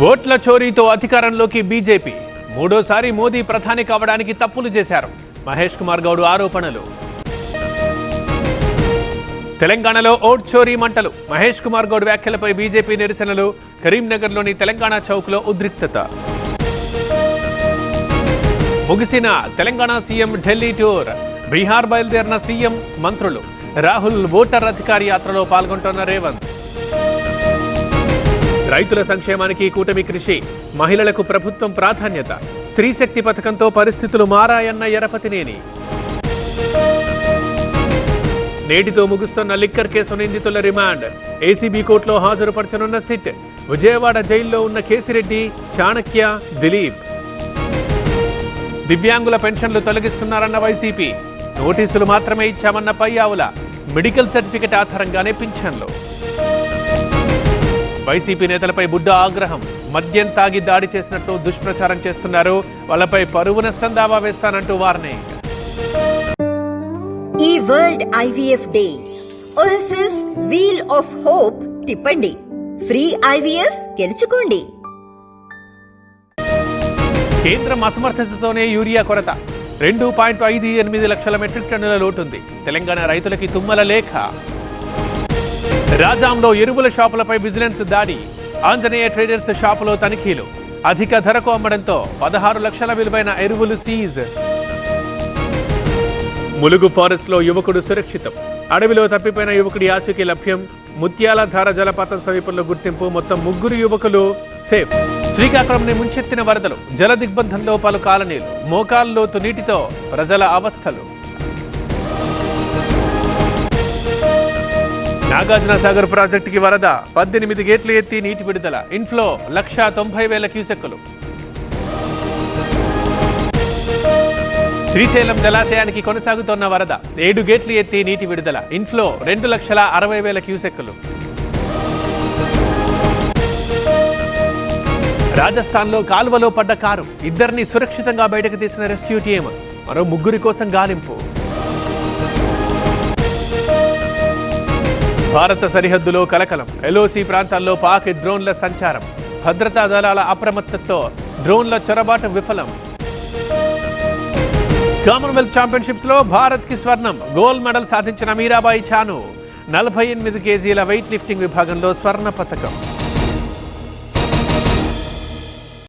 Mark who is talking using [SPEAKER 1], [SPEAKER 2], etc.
[SPEAKER 1] ఓట్ల చోరీతో అధికారంలోకి బీజేపీ. మూడోసారి మోదీ ప్రధాని కావడానికి తప్పులు చేశారు. మహేష్ కుమార్ గౌడ్ ఆరోపణలు. తెలంగాణలో ఓట్ చోరీ మంటలు. మహేష్ కుమార్ గౌడ్ వ్యాఖ్యలపై బీజేపీ నిరసనలు. కరీంనగర్లోని తెలంగాణ చౌక్లో ఉద్రిక్తత. ముగిసిన తెలంగాణ సీఎం ఢిల్లీ టూర్. బీహార్ బయలుదేరిన సీఎం, మంత్రులు. రాహుల్ ఓటర్ అధికారి యాత్రలో పాల్గొంటున్న రేవంత్. రైతుల సంక్షేమానికి కూటమి కృషి. మహిళలకు ప్రభుత్వం ప్రాధాన్యత. స్త్రీ శక్తి పథకంతో పరిస్థితులు మారాయన్న ఎరపతినేని. నేటితో ముగుస్తున్న లిక్కర్ కేసు నిందితుల రిమాండ్. ఏసీబీ కోర్టులో హాజరుపరచనున్న సిట్. విజయవాడ జైల్లో ఉన్న కేసిరెడ్డి, చాణక్య, దిలీప్. దివ్యాంగుల పెన్షన్లు తొలగిస్తున్నారన్న వైసీపీ. నోటీసులు మాత్రమే ఇచ్చామన్న పయ్యావుల. మెడికల్ సర్టిఫికెట్ ఆధారంగానే పింఛన్లు. వైసీపీ నేతలపై బుడ్డ ఆగ్రహం. మద్యం తాగి దాడి చేసినట్టు దుష్ప్రచారం చేస్తున్నారు. వాళ్ళపై పరువు నష్టం దావా వేస్తానంటూ వార్నింగ్.
[SPEAKER 2] ఈ world IVF day OSS wheel of hope తిప్పండి. ఫ్రీ ఐవీఎఫ్ గెలుచుకోండి.
[SPEAKER 1] కేంద్రం అసమర్థతతోనే యూరియా కొరత. 2.58 లక్షల మెట్రిక్ టన్నుల లోటుంది. తెలంగాణ రైతులకి తుమ్మల లేఖ. రాజాంలో ఎరువుల షాపులపై విజిలెన్స్ దాడి. ఆంజనేయ ట్రేడర్స్ షాపులో తనిఖీలు. అధిక ధరకు అమ్మడంతో 16 లక్షల విలువైన ఎరువులు సీజ్. ములుగు ఫారెస్ట్ లో యువకుడు సురక్షితం. అడవిలో తప్పిపోయిన యువకుడి ఆచూకీ లభ్యం. ముత్యాలధార జలపాతం సమీపంలో గుర్తింపు. మొత్తం 3 యువకులు సేఫ్. శ్రీకాకుళంని ముంచెత్తిన వరదలు. జల దిగ్బంధంలో పలు కాలనీలు. మోకాల్లోతు నీటితో ప్రజల అవస్థలు. నాగార్జున సాగర్ ప్రాజెక్టుకి వరద. 18 గేట్లు ఎత్తి నీటి విడుదల. ఇన్ఫ్లో 1,90,000 క్యూసెక్కులు. శ్రీశైలం జలాశయానికి కొనసాగుతోన్న వరద. 7 గేట్లు ఎత్తి నీటి విడుదల. ఇన్ఫ్లో 2,60,000 క్యూసెక్కులు. రాజస్థాన్లో కాలువలో పడ్డ కారు. 2 సురక్షితంగా బయటకు తీసిన రెస్క్యూ టీం. మరో 3 కోసం గాలింపు. భారత సరిహద్దులో కలకలం. ఎల్ఓసి ప్రాంతాల్లో పాక్ డ్రోన్ల సంచారం. భద్రతా దళాల అప్రమత్తతో డ్రోన్ల చొరబాటు విఫలం. కామన్వెల్త్ ఛాంపియన్షిప్స్ లో భారత్ కి స్వర్ణం. గోల్డ్ మెడల్ సాధించిన మీరాబాయి చాను. 48 కేజీల వెయిట్ లిఫ్టింగ్ విభాగంలో స్వర్ణ పతకం.